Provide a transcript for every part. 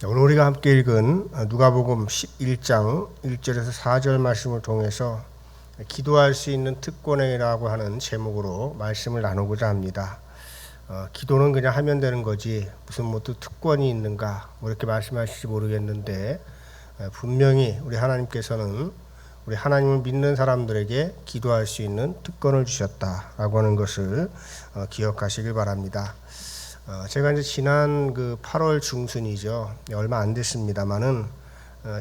오늘 우리가 함께 읽은 누가복음 11장 1절에서 4절 말씀을 통해서 기도할 수 있는 특권이라고 하는 제목으로 말씀을 나누고자 합니다. 기도는 그냥 하면 되는 거지 무슨 뭐 또 특권이 있는가 뭐 이렇게 말씀하실지 모르겠는데 분명히 우리 하나님께서는 우리 하나님을 믿는 사람들에게 기도할 수 있는 특권을 주셨다라고 하는 것을 기억하시길 바랍니다. 제가 이제 지난 그 8월 중순이죠. 얼마 안 됐습니다만은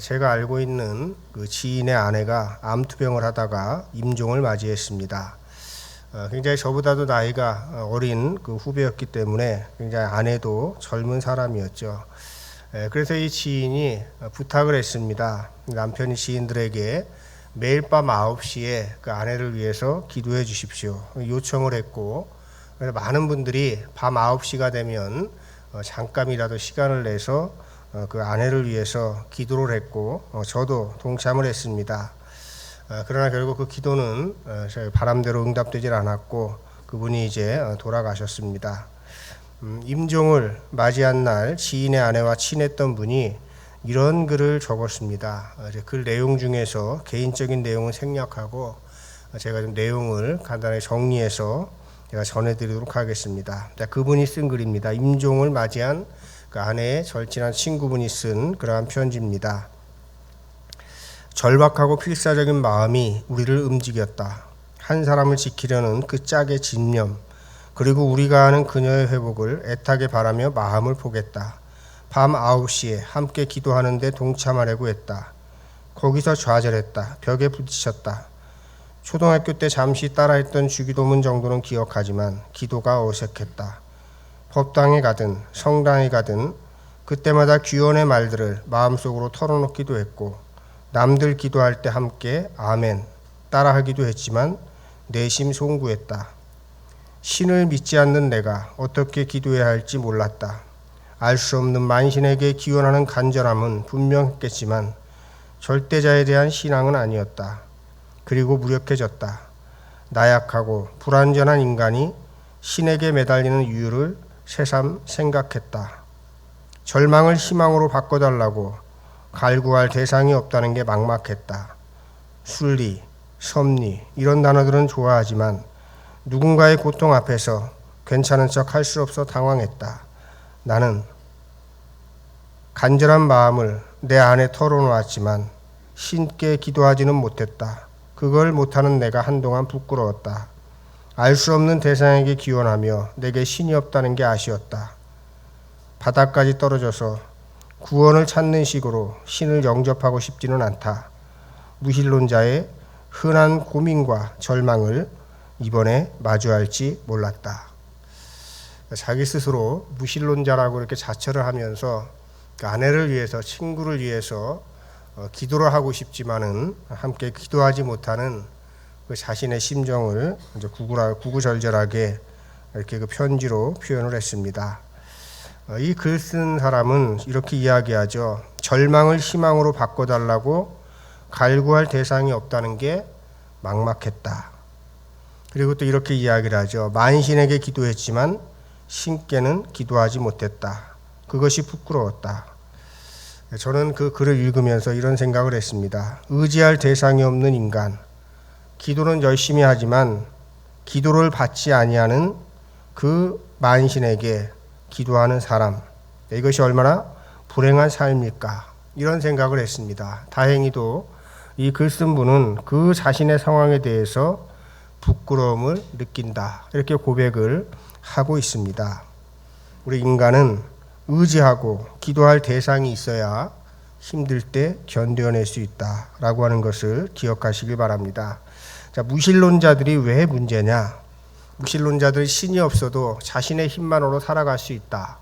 제가 알고 있는 그 지인의 아내가 암투병을 하다가 임종을 맞이했습니다. 굉장히 저보다도 나이가 어린 그 후배였기 때문에 굉장히 아내도 젊은 사람이었죠. 그래서 이 지인이 부탁을 했습니다. 남편이 지인들에게 매일 밤 9시에 그 아내를 위해서 기도해 주십시오. 요청을 했고, 그래서 많은 분들이 밤 9시가 되면 잠깐이라도 시간을 내서 그 아내를 위해서 기도를 했고 저도 동참을 했습니다. 그러나 결국 그 기도는 바람대로 응답되질 않았고 그분이 이제 돌아가셨습니다. 임종을 맞이한 날 지인의 아내와 친했던 분이 이런 글을 적었습니다. 글 내용 중에서 개인적인 내용은 생략하고 제가 좀 내용을 간단히 정리해서 제가 전해드리도록 하겠습니다. 그분이 쓴 글입니다. 임종을 맞이한 그 아내의 절친한 친구분이 쓴 그러한 편지입니다. 절박하고 필사적인 마음이 우리를 움직였다. 한 사람을 지키려는 그 짝의 집념, 그리고 우리가 아는 그녀의 회복을 애타게 바라며 마음을 포겠다. 밤 9시에 함께 기도하는데 동참하려고 했다. 거기서 좌절했다. 벽에 부딪혔다. 초등학교 때 잠시 따라했던 주기도문 정도는 기억하지만 기도가 어색했다. 법당에 가든 성당에 가든 그때마다 귀원의 말들을 마음속으로 털어놓기도 했고 남들 기도할 때 함께 아멘 따라하기도 했지만 내심 송구했다. 신을 믿지 않는 내가 어떻게 기도해야 할지 몰랐다. 알 수 없는 만신에게 기원하는 간절함은 분명했겠지만 절대자에 대한 신앙은 아니었다. 그리고 무력해졌다. 나약하고 불완전한 인간이 신에게 매달리는 이유를 새삼 생각했다. 절망을 희망으로 바꿔달라고 갈구할 대상이 없다는 게 막막했다. 순리, 섭리 이런 단어들은 좋아하지만 누군가의 고통 앞에서 괜찮은 척 할 수 없어 당황했다. 나는 간절한 마음을 내 안에 털어놓았지만 신께 기도하지는 못했다. 그걸 못하는 내가 한동안 부끄러웠다. 알 수 없는 대상에게 기원하며 내게 신이 없다는 게 아쉬웠다. 바닥까지 떨어져서 구원을 찾는 식으로 신을 영접하고 싶지는 않다. 무신론자의 흔한 고민과 절망을 이번에 마주할지 몰랐다. 자기 스스로 무신론자라고 이렇게 자처를 하면서 아내를 위해서, 친구를 위해서 기도를 하고 싶지만은 함께 기도하지 못하는 그 자신의 심정을 이제 구구절절하게 이렇게 그 편지로 표현을 했습니다. 이 글 쓴 사람은 이렇게 이야기하죠. 절망을 희망으로 바꿔달라고 갈구할 대상이 없다는 게 막막했다. 그리고 또 이렇게 이야기를 하죠. 만신에게 기도했지만 신께는 기도하지 못했다. 그것이 부끄러웠다. 저는 그 글을 읽으면서 이런 생각을 했습니다. 의지할 대상이 없는 인간, 기도는 열심히 하지만 기도를 받지 아니하는 그 만신에게 기도하는 사람, 이것이 얼마나 불행한 삶일까 이런 생각을 했습니다. 다행히도 이 글 쓴 분은 그 자신의 상황에 대해서 부끄러움을 느낀다 이렇게 고백을 하고 있습니다. 우리 인간은 의지하고 기도할 대상이 있어야 힘들 때 견뎌낼 수 있다라고 하는 것을 기억하시길 바랍니다. 자, 무신론자들이 왜 문제냐? 무신론자들이 신이 없어도 자신의 힘만으로 살아갈 수 있다.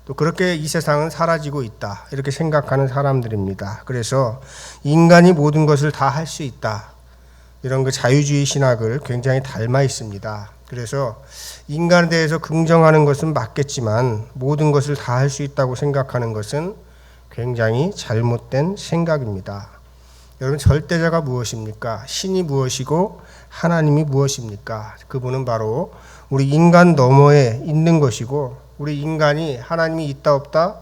또 그렇게 이 세상은 사라지고 있다. 이렇게 생각하는 사람들입니다. 그래서 인간이 모든 것을 다 할 수 있다. 이런 그 자유주의 신학을 굉장히 닮아 있습니다. 그래서 인간에 대해서 긍정하는 것은 맞겠지만 모든 것을 다 할 수 있다고 생각하는 것은 굉장히 잘못된 생각입니다. 여러분, 절대자가 무엇입니까? 신이 무엇이고 하나님이 무엇입니까? 그분은 바로 우리 인간 너머에 있는 것이고 우리 인간이 하나님이 있다 없다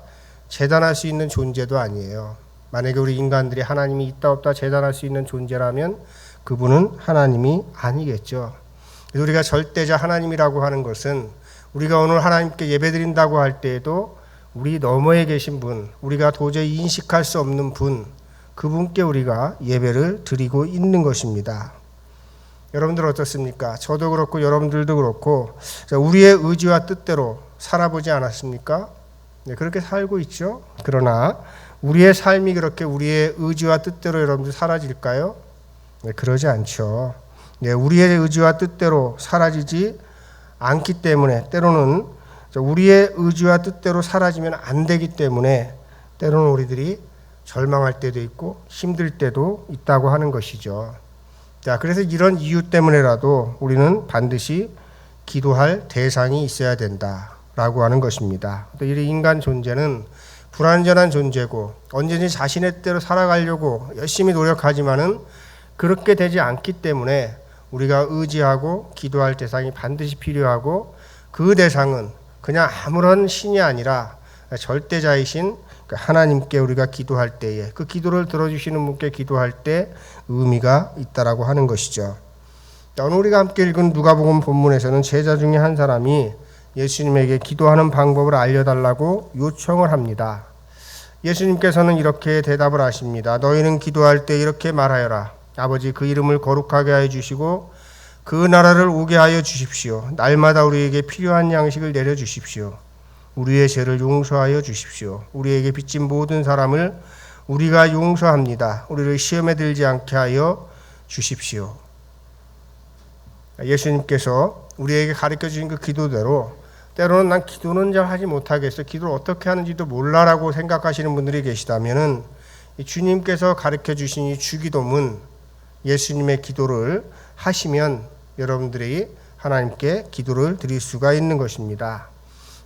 재단할 수 있는 존재도 아니에요. 만약에 우리 인간들이 하나님이 있다 없다 재단할 수 있는 존재라면 그분은 하나님이 아니겠죠. 그래서 우리가 절대자 하나님이라고 하는 것은 우리가 오늘 하나님께 예배드린다고 할 때에도 우리 너머에 계신 분, 우리가 도저히 인식할 수 없는 분, 그분께 우리가 예배를 드리고 있는 것입니다. 여러분들 어떻습니까? 저도 그렇고 여러분들도 그렇고 우리의 의지와 뜻대로 살아보지 않았습니까? 네, 그렇게 살고 있죠. 그러나 우리의 삶이 그렇게 우리의 의지와 뜻대로 여러분들 사라질까요? 네, 그러지 않죠. 네, 우리의 의지와 뜻대로 사라지지 않기 때문에 때로는 우리의 의지와 뜻대로 사라지면 안 되기 때문에 때로는 우리들이 절망할 때도 있고 힘들 때도 있다고 하는 것이죠. 자, 그래서 이런 이유 때문에라도 우리는 반드시 기도할 대상이 있어야 된다라고 하는 것입니다. 또 이 인간 존재는 불완전한 존재고 언제든지 자신의 뜻대로 살아가려고 열심히 노력하지만은 그렇게 되지 않기 때문에 우리가 의지하고 기도할 대상이 반드시 필요하고 그 대상은 그냥 아무런 신이 아니라 절대자이신 하나님께 우리가 기도할 때에 그 기도를 들어주시는 분께 기도할 때 의미가 있다라고 하는 것이죠. 오늘 우리가 함께 읽은 누가복음 본문에서는 제자 중에 한 사람이 예수님에게 기도하는 방법을 알려달라고 요청을 합니다. 예수님께서는 이렇게 대답을 하십니다. 너희는 기도할 때 이렇게 말하여라. 아버지, 그 이름을 거룩하게 하여 주시고 그 나라를 오게 하여 주십시오. 날마다 우리에게 필요한 양식을 내려 주십시오. 우리의 죄를 용서하여 주십시오. 우리에게 빚진 모든 사람을 우리가 용서합니다. 우리를 시험에 들지 않게 하여 주십시오. 예수님께서 우리에게 가르쳐 주신 그 기도대로 때로는 난 기도는 잘 하지 못하겠어. 기도를 어떻게 하는지도 몰라라고 생각하시는 분들이 계시다면은 주님께서 가르쳐 주신 이 주기도문 예수님의 기도를 하시면 여러분들이 하나님께 기도를 드릴 수가 있는 것입니다.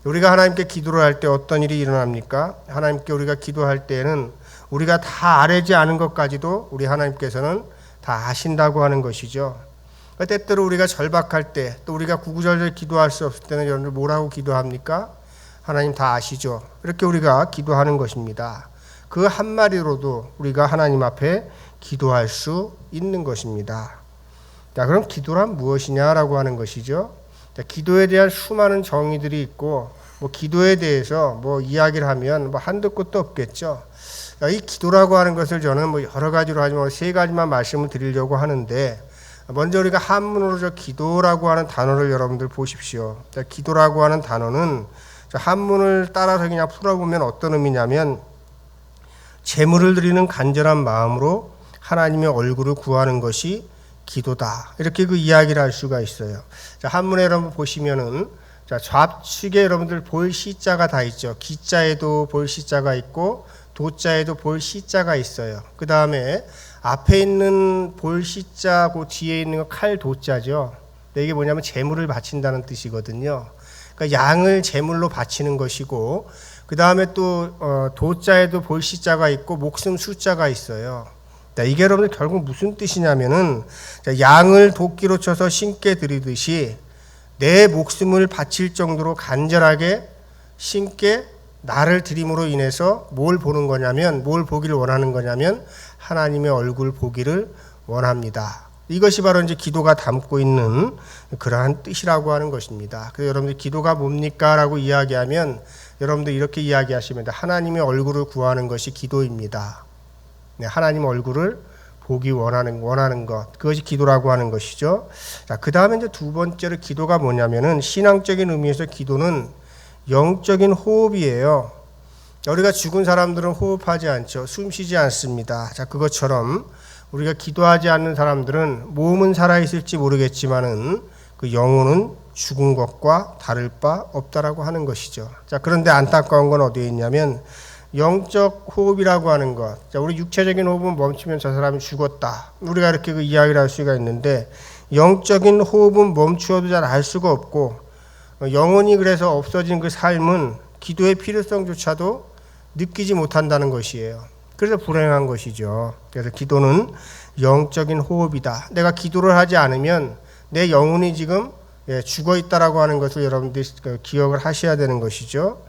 우리가 하나님께 기도를 할 때 어떤 일이 일어납니까? 하나님께 우리가 기도할 때에는 우리가 다 아뢰지 않은 것까지도 우리 하나님께서는 다 아신다고 하는 것이죠. 때때로 우리가 절박할 때 또 우리가 구구절절 기도할 수 없을 때는 여러분들 뭐라고 기도합니까? 하나님 다 아시죠. 이렇게 우리가 기도하는 것입니다. 그 한마디로도 우리가 하나님 앞에 기도할 수 있는 것입니다. 자, 그럼 기도란 무엇이냐라고 하는 것이죠. 자, 기도에 대한 수많은 정의들이 있고 기도에 대해서 이야기를 하면 한도 끝도 없겠죠. 자, 이 기도라고 하는 것을 저는 여러 가지로 하지만 세 가지만 말씀을 드리려고 하는데 먼저 우리가 한문으로 기도라고 하는 단어를 여러분들 보십시오. 자, 기도라고 하는 단어는 한문을 따라서 그냥 풀어보면 어떤 의미냐면 제물을 드리는 간절한 마음으로 하나님의 얼굴을 구하는 것이 기도다. 이렇게 그 이야기를 할 수가 있어요. 자, 한문에 여러분 보시면은 자, 좌측에 여러분들 볼 시자가 다 있죠. 기자에도 볼 시자가 있고 도자에도 볼 시자가 있어요. 그 다음에 앞에 있는 볼 시자 그 뒤에 있는 거 칼 도자죠. 이게 뭐냐면 제물을 바친다는 뜻이거든요. 그러니까 양을 제물로 바치는 것이고 그 다음에 또 도자에도 볼 시자가 있고 목숨 숫자가 있어요. 이게 여러분들 결국 무슨 뜻이냐면은 양을 도끼로 쳐서 신께 드리듯이 내 목숨을 바칠 정도로 간절하게 신께 나를 드림으로 인해서 뭘 보는 거냐면 뭘 보기를 원하는 거냐면 하나님의 얼굴 보기를 원합니다. 이것이 바로 이제 기도가 담고 있는 그러한 뜻이라고 하는 것입니다. 그래서 여러분들 기도가 뭡니까? 라고 이야기하면 여러분들 이렇게 이야기하시면 하나님의 얼굴을 구하는 것이 기도입니다. 네, 하나님 얼굴을 보기 원하는 것, 그것이 기도라고 하는 것이죠. 자, 그 다음에 이제 두 번째로 기도가 뭐냐면은 신앙적인 의미에서 기도는 영적인 호흡이에요. 우리가 죽은 사람들은 호흡하지 않죠. 숨 쉬지 않습니다. 자, 그것처럼 우리가 기도하지 않는 사람들은 몸은 살아있을지 모르겠지만은 그 영혼은 죽은 것과 다를 바 없다라고 하는 것이죠. 자, 그런데 안타까운 건 어디에 있냐면 영적 호흡이라고 하는 것. 자, 우리 육체적인 호흡은 멈추면 저 사람이 죽었다. 우리가 이렇게 그 이야기를 할 수가 있는데 영적인 호흡은 멈추어도 잘 알 수가 없고 영혼이 그래서 없어진 그 삶은 기도의 필요성조차도 느끼지 못한다는 것이에요. 그래서 불행한 것이죠. 그래서 기도는 영적인 호흡이다. 내가 기도를 하지 않으면 내 영혼이 지금 죽어 있다라고 하는 것을 여러분들이 기억을 하셔야 되는 것이죠.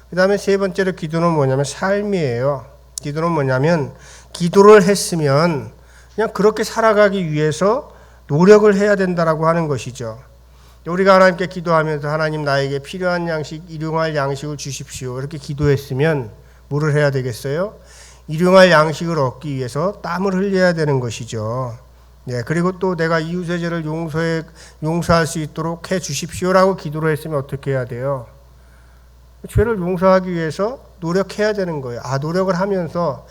그 다음에 세 번째로 기도는 뭐냐면 삶이에요. 기도는 뭐냐면 기도를 했으면 그냥 그렇게 살아가기 위해서 노력을 해야 된다라고 하는 것이죠. 우리가 하나님께 기도하면서 하나님 나에게 필요한 양식, 일용할 양식을 주십시오. 이렇게 기도했으면 뭐를 해야 되겠어요? 일용할 양식을 얻기 위해서 땀을 흘려야 되는 것이죠. 네, 그리고 또 내가 이웃의 죄를 용서할 수 있도록 해 주십시오라고 기도를 했으면 어떻게 해야 돼요? 죄를 용서하기 위해서 노력해야 되는 거예요. 노력을 하면서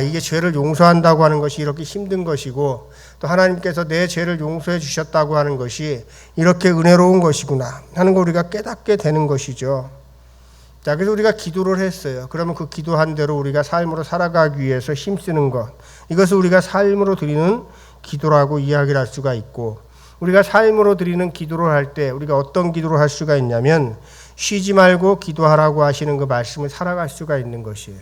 이게 죄를 용서한다고 하는 것이 이렇게 힘든 것이고 또 하나님께서 내 죄를 용서해 주셨다고 하는 것이 이렇게 은혜로운 것이구나 하는 걸 우리가 깨닫게 되는 것이죠. 자, 그래서 우리가 기도를 했어요. 그러면 그 기도한 대로 우리가 삶으로 살아가기 위해서 힘쓰는 것, 이것을 우리가 삶으로 드리는 기도라고 이야기를 할 수가 있고, 우리가 삶으로 드리는 기도를 할 때 우리가 어떤 기도를 할 수가 있냐면 쉬지 말고 기도하라고 하시는 그 말씀을 살아갈 수가 있는 것이에요.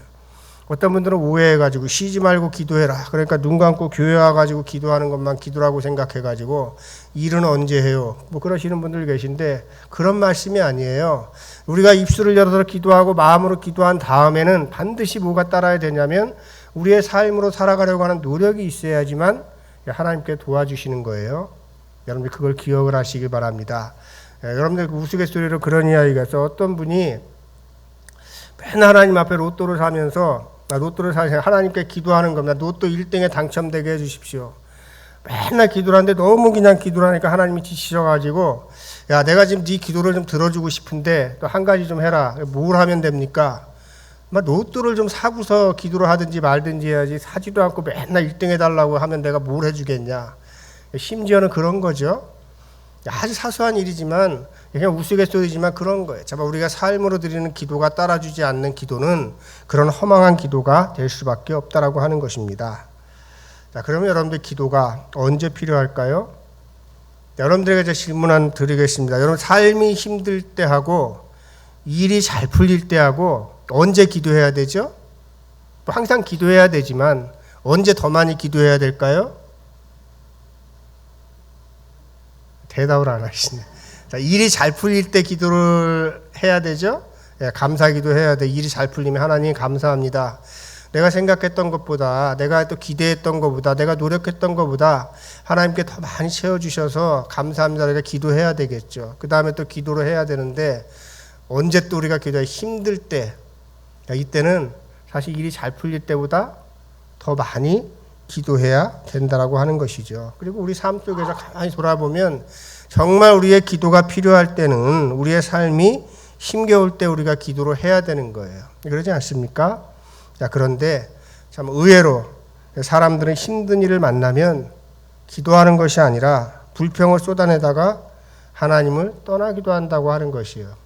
어떤 분들은 오해해가지고 쉬지 말고 기도해라. 그러니까 눈 감고 교회 와가지고 기도하는 것만 기도라고 생각해가지고 일은 언제 해요? 뭐 그러시는 분들 계신데 그런 말씀이 아니에요. 우리가 입술을 열어서 기도하고 마음으로 기도한 다음에는 반드시 뭐가 따라야 되냐면 우리의 삶으로 살아가려고 하는 노력이 있어야지만 하나님께 도와주시는 거예요. 여러분들 그걸 기억을 하시길 바랍니다. 여러분들 우스갯소리로 그런 이야기가 있어. 어떤 분이 맨날 하나님 앞에 로또를 사면서 하나님께 기도하는 겁니다. 로또 1등에 당첨되게 해주십시오. 맨날 기도를 하는데 너무 그냥 기도를 하니까 하나님이 지치셔가지고 야, 내가 지금 네 기도를 좀 들어주고 싶은데 또 한 가지 좀 해라. 뭘 하면 됩니까? 로또를 좀 사고서 기도를 하든지 말든지 해야지, 사지도 않고 맨날 1등 해달라고 하면 내가 뭘 해주겠냐. 심지어는 그런 거죠. 아주 사소한 일이지만 그냥 우스갯소리지만 그런 거예요. 우리가 삶으로 드리는 기도가 따라주지 않는 기도는 그런 허망한 기도가 될 수밖에 없다라고 하는 것입니다. 자, 그러면 여러분들 기도가 언제 필요할까요? 여러분들에게 제가 질문 드리겠습니다. 여러분 삶이 힘들 때 하고 일이 잘 풀릴 때 하고 언제 기도해야 되죠? 항상 기도해야 되지만 언제 더 많이 기도해야 될까요? 대답을 안 하시네. 자, 일이 잘 풀릴 때 기도를 해야 되죠? 감사 기도해야 돼. 일이 잘 풀리면 하나님 감사합니다. 내가 생각했던 것보다, 내가 또 기대했던 것보다, 내가 노력했던 것보다 하나님께 더 많이 채워주셔서 감사합니다. 우리가 기도해야 되겠죠. 그 다음에 또 기도를 해야 되는데 언제 또 우리가 기도해? 힘들 때. 이때는 사실 일이 잘 풀릴 때보다 더 많이 기도해야 된다라고 하는 것이죠. 그리고 우리 삶 속에서 가만히 돌아보면 정말 우리의 기도가 필요할 때는 우리의 삶이 힘겨울 때 우리가 기도를 해야 되는 거예요. 그러지 않습니까? 자, 그런데 참 의외로 사람들은 힘든 일을 만나면 기도하는 것이 아니라 불평을 쏟아내다가 하나님을 떠나기도 한다고 하는 것이에요.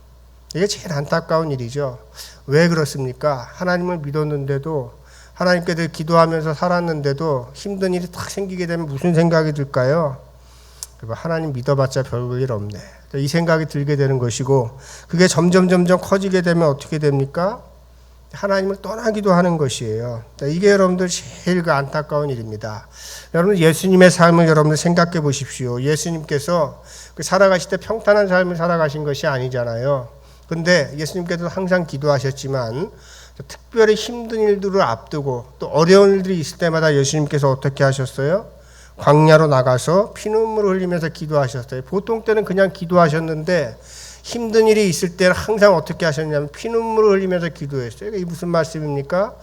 이게 제일 안타까운 일이죠. 왜 그렇습니까? 하나님을 믿었는데도, 하나님께 늘 기도하면서 살았는데도 힘든 일이 딱 생기게 되면 무슨 생각이 들까요? 하나님 믿어봤자 별일 없네. 이 생각이 들게 되는 것이고, 그게 점점 커지게 되면 어떻게 됩니까? 하나님을 떠나기도 하는 것이에요. 이게 여러분들 제일 안타까운 일입니다. 여러분 예수님의 삶을 여러분들 생각해 보십시오. 예수님께서 살아가실 때 평탄한 삶을 살아가신 것이 아니잖아요. 근데 예수님께서 항상 기도하셨지만 특별히 힘든 일들을 앞두고 또 어려운 일들이 있을 때마다 예수님께서 어떻게 하셨어요? 광야로 나가서 피눈물을 흘리면서 기도하셨어요. 보통 때는 그냥 기도하셨는데 힘든 일이 있을 때는 항상 어떻게 하셨냐면 피눈물을 흘리면서 기도했어요. 이게 무슨 말씀입니까?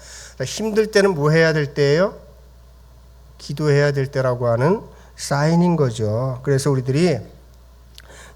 힘들 때는 뭐 해야 될 때예요? 기도해야 될 때라고 하는 사인인 거죠. 그래서 우리들이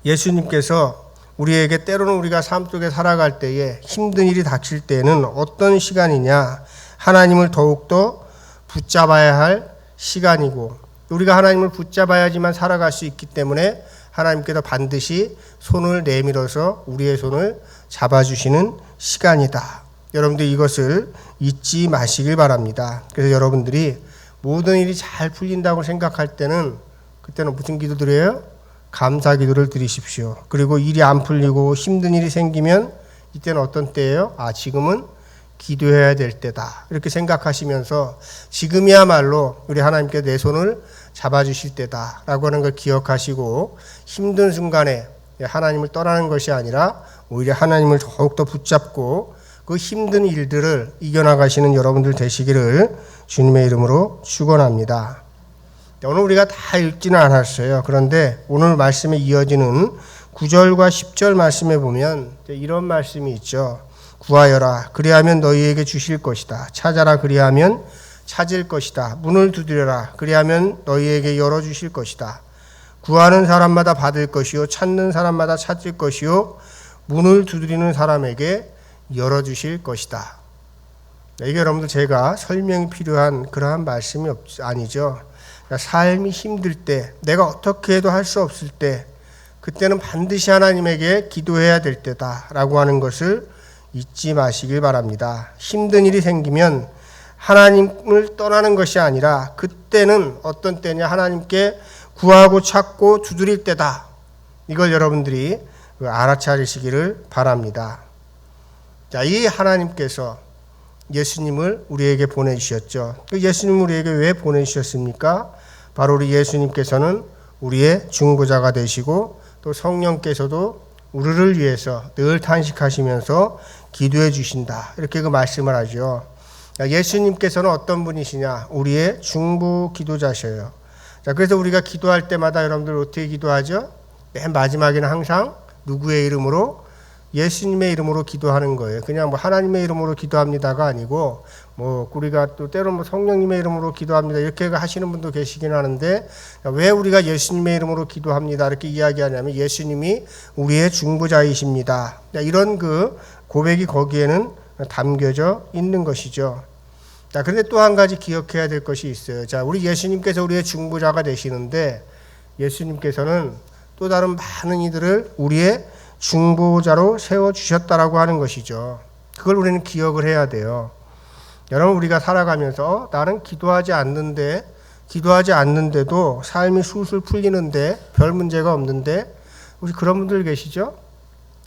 예수님께서 우리에게 때로는 우리가 삶 속에 살아갈 때에 힘든 일이 닥칠 때는 어떤 시간이냐? 하나님을 더욱더 붙잡아야 할 시간이고, 우리가 하나님을 붙잡아야지만 살아갈 수 있기 때문에 하나님께서 반드시 손을 내밀어서 우리의 손을 잡아주시는 시간이다. 여러분들 이것을 잊지 마시길 바랍니다. 그래서 여러분들이 모든 일이 잘 풀린다고 생각할 때는 그때는 무슨 기도 드려요? 감사 기도를 드리십시오. 그리고 일이 안 풀리고 힘든 일이 생기면 이때는 어떤 때예요? 지금은 기도해야 될 때다. 이렇게 생각하시면서 지금이야말로 우리 하나님께 내 손을 잡아주실 때다라고 하는 걸 기억하시고, 힘든 순간에 하나님을 떠나는 것이 아니라 오히려 하나님을 더욱더 붙잡고 그 힘든 일들을 이겨나가시는 여러분들 되시기를 주님의 이름으로 축원합니다. 오늘 우리가 다 읽지는 않았어요. 그런데 오늘 말씀에 이어지는 9절과 10절 말씀에 보면 이런 말씀이 있죠. 구하여라 그리하면 너희에게 주실 것이다. 찾아라 그리하면 찾을 것이다. 문을 두드려라 그리하면 너희에게 열어주실 것이다. 구하는 사람마다 받을 것이요 찾는 사람마다 찾을 것이요 문을 두드리는 사람에게 열어주실 것이다. 이게 여러분들 제가 설명이 필요한 그러한 말씀이 아니죠. 삶이 힘들 때, 내가 어떻게 해도 할 수 없을 때, 그때는 반드시 하나님에게 기도해야 될 때다라고 하는 것을 잊지 마시길 바랍니다. 힘든 일이 생기면 하나님을 떠나는 것이 아니라 그때는 어떤 때냐, 하나님께 구하고 찾고 두드릴 때다. 이걸 여러분들이 알아차리시기를 바랍니다. 자, 이 하나님께서 예수님을 우리에게 보내주셨죠. 예수님을 우리에게 왜 보내주셨습니까? 바로 우리 예수님께서는 우리의 중보자가 되시고 또 성령께서도 우리를 위해서 늘 탄식하시면서 기도해 주신다. 이렇게 그 말씀을 하죠. 예수님께서는 어떤 분이시냐? 우리의 중보 기도자셔요. 자, 그래서 우리가 기도할 때마다 여러분들 어떻게 기도하죠? 맨 마지막에는 항상 누구의 이름으로? 예수님의 이름으로 기도하는 거예요. 그냥 뭐 하나님의 이름으로 기도합니다가 아니고 뭐 우리가 또 때로는 뭐 성령님의 이름으로 기도합니다 이렇게 하시는 분도 계시긴 하는데, 왜 우리가 예수님의 이름으로 기도합니다 이렇게 이야기하냐면 예수님이 우리의 중보자이십니다. 이런 그 고백이 거기에는 담겨져 있는 것이죠. 자, 그런데 또 한 가지 기억해야 될 것이 있어요. 자, 우리 예수님께서 우리의 중보자가 되시는데 예수님께서는 또 다른 많은 이들을 우리의 중보자로 세워주셨다라고 하는 것이죠. 그걸 우리는 기억을 해야 돼요. 여러분, 우리가 살아가면서 나는 기도하지 않는데도 삶이 술술 풀리는데 별 문제가 없는데, 우리 그런 분들 계시죠?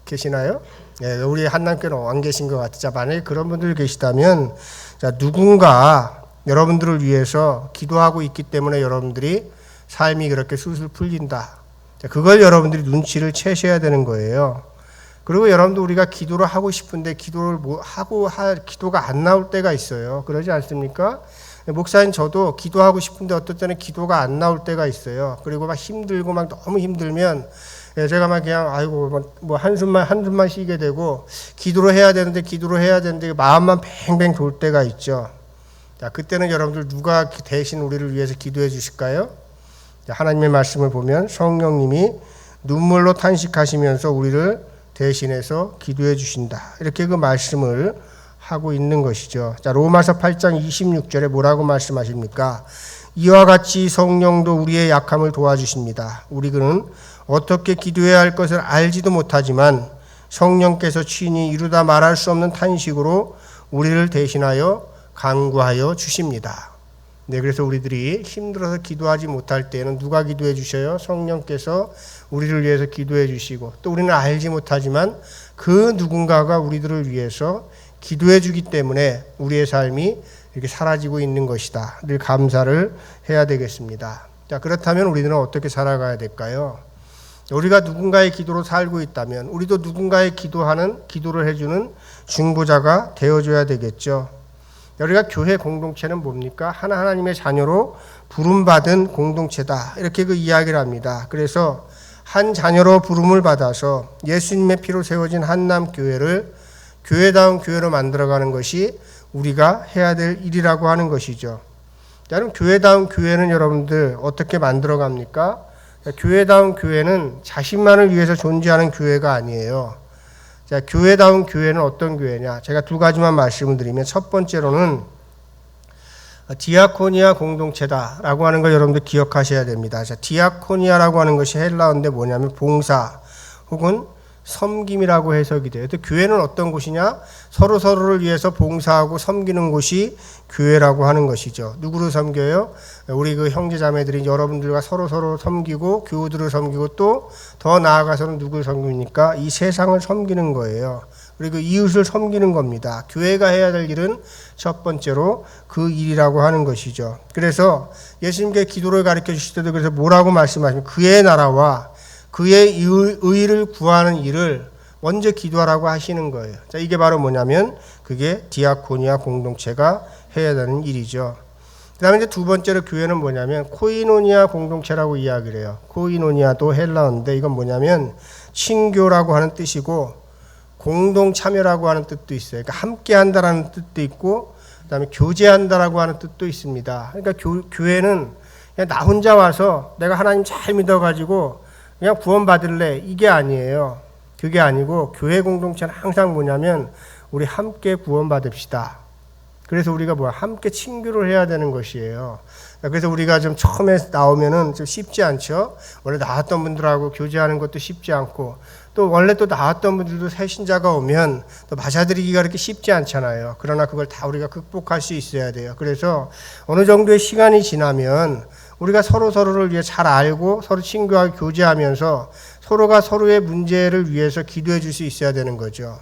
계시나요? 네, 우리 한남교는 안 계신 것 같아요. 자, 만약에 그런 분들 계시다면, 자, 누군가 여러분들을 위해서 기도하고 있기 때문에 여러분들이 삶이 그렇게 술술 풀린다. 그걸 여러분들이 눈치를 채셔야 되는 거예요. 그리고 여러분도 우리가 기도를 하고 싶은데 기도를 기도가 안 나올 때가 있어요. 그러지 않습니까? 목사님, 저도 기도하고 싶은데 어떨 때는 기도가 안 나올 때가 있어요. 그리고 막 힘들고 막 너무 힘들면 제가 막 그냥 아이고 뭐 한숨만 쉬게 되고 기도를 해야 되는데 마음만 뱅뱅 돌 때가 있죠. 자, 그때는 여러분들 누가 대신 우리를 위해서 기도해 주실까요? 하나님의 말씀을 보면 성령님이 눈물로 탄식하시면서 우리를 대신해서 기도해 주신다. 이렇게 그 말씀을 하고 있는 것이죠. 자, 로마서 8장 26절에 뭐라고 말씀하십니까? 이와 같이 성령도 우리의 약함을 도와주십니다. 우리는 어떻게 기도해야 할 것을 알지도 못하지만 성령께서 친히 이루다 말할 수 없는 탄식으로 우리를 대신하여 간구하여 주십니다. 네, 그래서 우리들이 힘들어서 기도하지 못할 때는 누가 기도해 주셔요? 성령께서 우리를 위해서 기도해 주시고, 또 우리는 알지 못하지만 그 누군가가 우리들을 위해서 기도해 주기 때문에 우리의 삶이 이렇게 사라지고 있는 것이다. 늘 감사를 해야 되겠습니다. 자, 그렇다면 우리들은 어떻게 살아가야 될까요? 우리가 누군가의 기도로 살고 있다면 우리도 누군가의 기도를 해주는 중보자가 되어줘야 되겠죠. 우리가 교회 공동체는 뭡니까? 하나님의 자녀로 부름받은 공동체다. 이렇게 그 이야기를 합니다. 그래서 한 자녀로 부름을 받아서 예수님의 피로 세워진 한남교회를 교회다운 교회로 만들어가는 것이 우리가 해야 될 일이라고 하는 것이죠. 여러분, 교회다운 교회는 여러분들 어떻게 만들어갑니까? 교회다운 교회는 자신만을 위해서 존재하는 교회가 아니에요. 자, 교회다운 교회는 어떤 교회냐? 제가 두 가지만 말씀을 드리면, 첫 번째로는 디아코니아 공동체다라고 하는 걸 여러분들 기억하셔야 됩니다. 자, 디아코니아라고 하는 것이 헬라어인데 뭐냐면 봉사 혹은 섬김이라고 해석이 돼요. 교회는 어떤 곳이냐? 서로를 위해서 봉사하고 섬기는 곳이 교회라고 하는 것이죠. 누구를 섬겨요? 우리 그 형제자매들이 여러분들과 서로 섬기고 교우들을 섬기고 또 더 나아가서는 누구를 섬깁니까? 이 세상을 섬기는 거예요. 그리고 이웃을 섬기는 겁니다. 교회가 해야 될 일은 첫 번째로 그 일이라고 하는 것이죠. 그래서 예수님께 기도를 가르쳐 주실 때도 그래서 뭐라고 말씀하시면 그의 나라와 그의 의를 구하는 일을 먼저 기도하라고 하시는 거예요. 자, 이게 바로 뭐냐면 그게 디아코니아 공동체가 해야 되는 일이죠. 그 다음에 이제 두 번째로 교회는 뭐냐면 코이노니아 공동체라고 이야기를 해요. 코이노니아도 헬라어인데 이건 뭐냐면 친교라고 하는 뜻이고 공동 참여라고 하는 뜻도 있어요. 그러니까 함께 한다라는 뜻도 있고 그다음에 교제한다라고 하는 뜻도 있습니다. 그러니까 교회는 그냥 나 혼자 와서 내가 하나님 잘 믿어가지고 그냥 구원 받을래 이게 아니에요. 그게 아니고 교회 공동체는 항상 뭐냐면 우리 함께 구원 받읍시다. 그래서 우리가 함께 친교를 해야 되는 것이에요. 그래서 우리가 좀 처음에 나오면은 좀 쉽지 않죠. 원래 나왔던 분들하고 교제하는 것도 쉽지 않고 또 원래 또 나왔던 분들도 새 신자가 오면 또 맞아들이기가 그렇게 쉽지 않잖아요. 그러나 그걸 다 우리가 극복할 수 있어야 돼요. 그래서 어느 정도의 시간이 지나면 우리가 서로를 위해 잘 알고 서로 친구하고 교제하면서 서로가 서로의 문제를 위해서 기도해 줄 수 있어야 되는 거죠.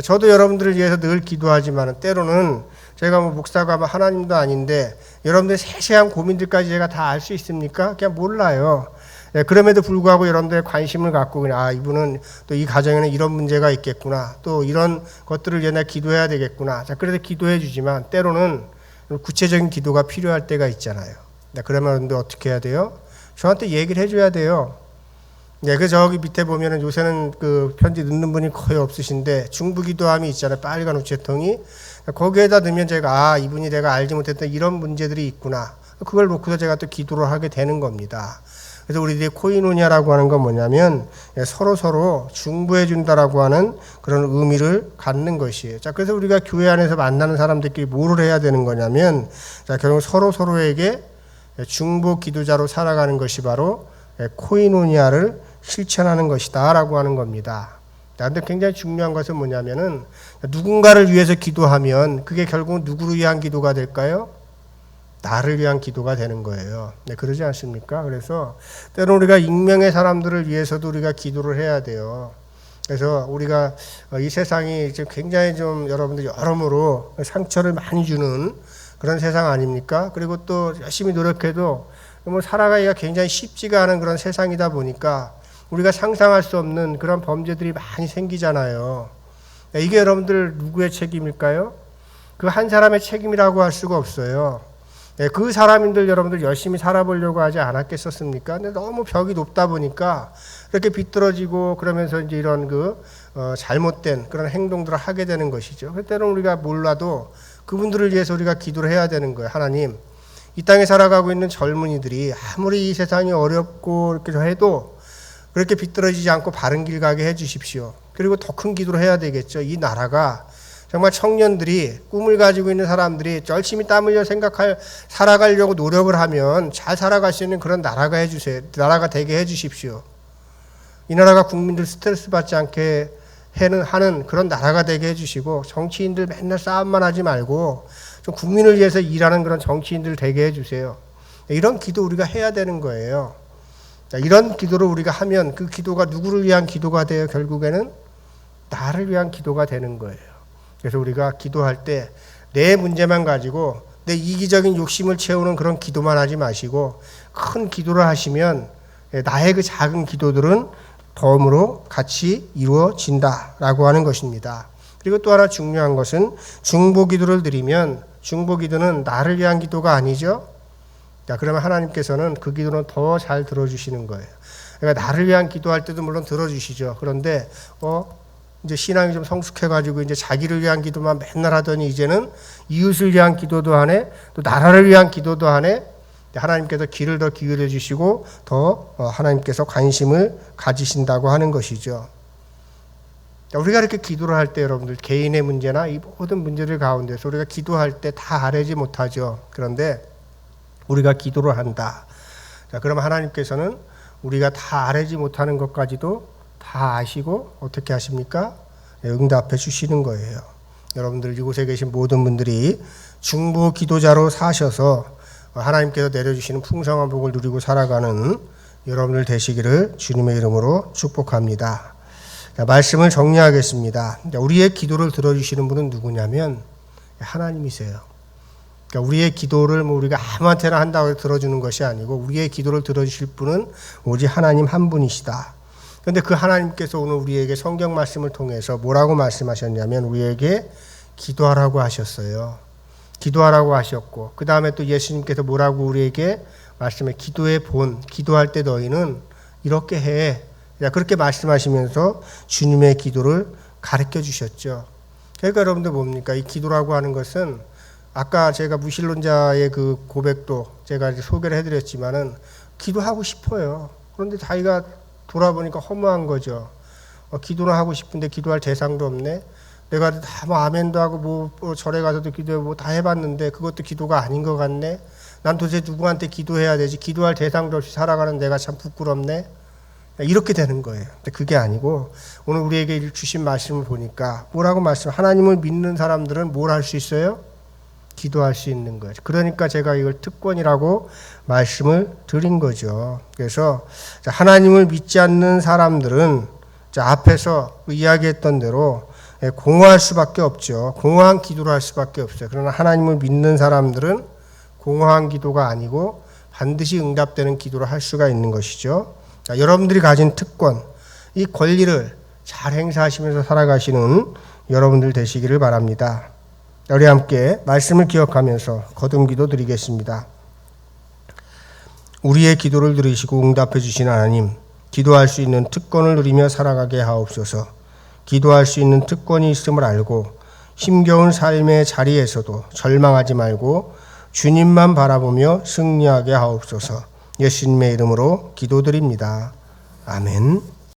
저도 여러분들을 위해서 늘 기도하지만 때로는 제가 목사가 하나님도 아닌데 여러분들의 세세한 고민들까지 제가 다 알 수 있습니까? 그냥 몰라요. 그럼에도 불구하고 여러분들의 관심을 갖고 그냥 이분은 또 이 가정에는 이런 문제가 있겠구나. 또 이런 것들을 위해 내가 기도해야 되겠구나. 자, 그래서 기도해 주지만 때로는 구체적인 기도가 필요할 때가 있잖아요. 그러면 여러분들 어떻게 해야 돼요? 저한테 얘기를 해줘야 돼요. 그 저기 밑에 보면은 요새는 그 편지 넣는 분이 거의 없으신데 중부기도함이 있잖아요. 빨간 우체통이. 거기에다 넣으면 제가 이분이 내가 알지 못했던 이런 문제들이 있구나. 그걸 놓고서 제가 또 기도를 하게 되는 겁니다. 그래서 우리들이 코이노니아라고 하는 건 뭐냐면 서로 중보해 준다라고 하는 그런 의미를 갖는 것이에요. 자, 그래서 우리가 교회 안에서 만나는 사람들끼리 뭐를 해야 되는 거냐면 자, 결국 서로에게 중보 기도자로 살아가는 것이 바로 코이노니아를 실천하는 것이다라고 하는 겁니다. 그런데 굉장히 중요한 것은 뭐냐면은 누군가를 위해서 기도하면 그게 결국 누구를 위한 기도가 될까요? 나를 위한 기도가 되는 거예요. 네, 그러지 않습니까? 그래서 때로는 우리가 익명의 사람들을 위해서도 우리가 기도를 해야 돼요. 그래서 우리가 이 세상이 지금 굉장히 좀 여러분들 여러모로 상처를 많이 주는 그런 세상 아닙니까? 그리고 또 열심히 노력해도 살아가기가 굉장히 쉽지가 않은 그런 세상이다 보니까 우리가 상상할 수 없는 그런 범죄들이 많이 생기잖아요. 이게 여러분들 누구의 책임일까요? 그 한 사람의 책임이라고 할 수가 없어요. 그 사람인들 여러분들 열심히 살아보려고 하지 않았겠었습니까? 근데 너무 벽이 높다 보니까 이렇게 비뚤어지고 그러면서 이제 이런 잘못된 그런 행동들을 하게 되는 것이죠. 때로는 우리가 몰라도 그분들을 위해서 우리가 기도를 해야 되는 거예요. 하나님, 이 땅에 살아가고 있는 젊은이들이 아무리 이 세상이 어렵고 이렇게 해도 그렇게 비뚤어지지 않고 바른 길 가게 해 주십시오. 그리고 더 큰 기도를 해야 되겠죠. 이 나라가 정말 청년들이 꿈을 가지고 있는 사람들이 열심히 땀 흘려 살아가려고 노력을 하면 잘 살아갈 수 있는 그런 나라가 해주세요. 나라가 되게 해주십시오. 이 나라가 국민들 스트레스 받지 않게 하는 그런 나라가 되게 해주시고 정치인들 맨날 싸움만 하지 말고 좀 국민을 위해서 일하는 그런 정치인들 되게 해주세요. 이런 기도 우리가 해야 되는 거예요. 이런 기도를 우리가 하면 그 기도가 누구를 위한 기도가 돼요? 결국에는 나를 위한 기도가 되는 거예요. 그래서 우리가 기도할 때 내 문제만 가지고 내 이기적인 욕심을 채우는 그런 기도만 하지 마시고 큰 기도를 하시면 나의 그 작은 기도들은 덤으로 같이 이루어진다라고 하는 것입니다. 그리고 또 하나 중요한 것은 중보 기도를 드리면 중보 기도는 나를 위한 기도가 아니죠. 자, 그러면 하나님께서는 그 기도는 더 잘 들어주시는 거예요. 그러니까 나를 위한 기도할 때도 물론 들어주시죠. 그런데 이제 신앙이 좀 성숙해가지고 이제 자기를 위한 기도만 맨날 하더니 이제는 이웃을 위한 기도도 하네, 또 나라를 위한 기도도 하네. 하나님께서 귀를 더 기울여 주시고 더 하나님께서 관심을 가지신다고 하는 것이죠. 우리가 이렇게 기도를 할 때 여러분들 개인의 문제나 이 모든 문제들 가운데서 우리가 기도할 때 다 알지 못하죠. 그런데 우리가 기도를 한다. 자, 그러면 하나님께서는 우리가 다 알지 못하는 것까지도 다 아시고 어떻게 하십니까? 응답해 주시는 거예요. 여러분들 이곳에 계신 모든 분들이 중보 기도자로 사셔서 하나님께서 내려주시는 풍성한 복을 누리고 살아가는 여러분들 되시기를 주님의 이름으로 축복합니다. 자, 말씀을 정리하겠습니다. 우리의 기도를 들어주시는 분은 누구냐면 하나님이세요. 그러니까 우리의 기도를 우리가 아무한테나 한다고 들어주는 것이 아니고 우리의 기도를 들어주실 분은 오직 하나님 한 분이시다. 그런데 그 하나님께서 오늘 우리에게 성경 말씀을 통해서 뭐라고 말씀하셨냐면 우리에게 기도하라고 하셨어요. 기도하라고 하셨고 그 다음에 또 예수님께서 뭐라고 우리에게 말씀해 기도의 본, 기도할 때 너희는 이렇게 해. 그렇게 말씀하시면서 주님의 기도를 가르쳐 주셨죠. 그러니까 여러분들 뭡니까? 이 기도라고 하는 것은 아까 제가 무신론자의 그 고백도 제가 이제 소개를 해드렸지만은 기도하고 싶어요. 그런데 자기가 돌아보니까 허무한 거죠. 기도는 하고 싶은데 기도할 대상도 없네. 내가 다 뭐 아멘도 하고 뭐 절에 가서도 기도해 뭐 다 해봤는데 그것도 기도가 아닌 것 같네. 난 도대체 누구한테 기도해야 되지? 기도할 대상도 없이 살아가는 내가 참 부끄럽네. 이렇게 되는 거예요. 근데 그게 아니고 오늘 우리에게 주신 말씀을 보니까 뭐라고 하나님을 믿는 사람들은 뭘 할 수 있어요? 기도할 수 있는 거예요. 그러니까 제가 이걸 특권이라고 말씀을 드린 거죠. 그래서 하나님을 믿지 않는 사람들은 앞에서 이야기했던 대로 공허할 수밖에 없죠. 공허한 기도를 할 수밖에 없어요. 그러나 하나님을 믿는 사람들은 공허한 기도가 아니고 반드시 응답되는 기도를 할 수가 있는 것이죠. 여러분들이 가진 특권, 이 권리를 잘 행사하시면서 살아가시는 여러분들 되시기를 바랍니다. 우리 함께 말씀을 기억하면서 거듭기도 드리겠습니다. 우리의 기도를 들으시고 응답해 주신 하나님, 기도할 수 있는 특권을 누리며 살아가게 하옵소서. 기도할 수 있는 특권이 있음을 알고 힘겨운 삶의 자리에서도 절망하지 말고 주님만 바라보며 승리하게 하옵소서. 예수님의 이름으로 기도드립니다. 아멘.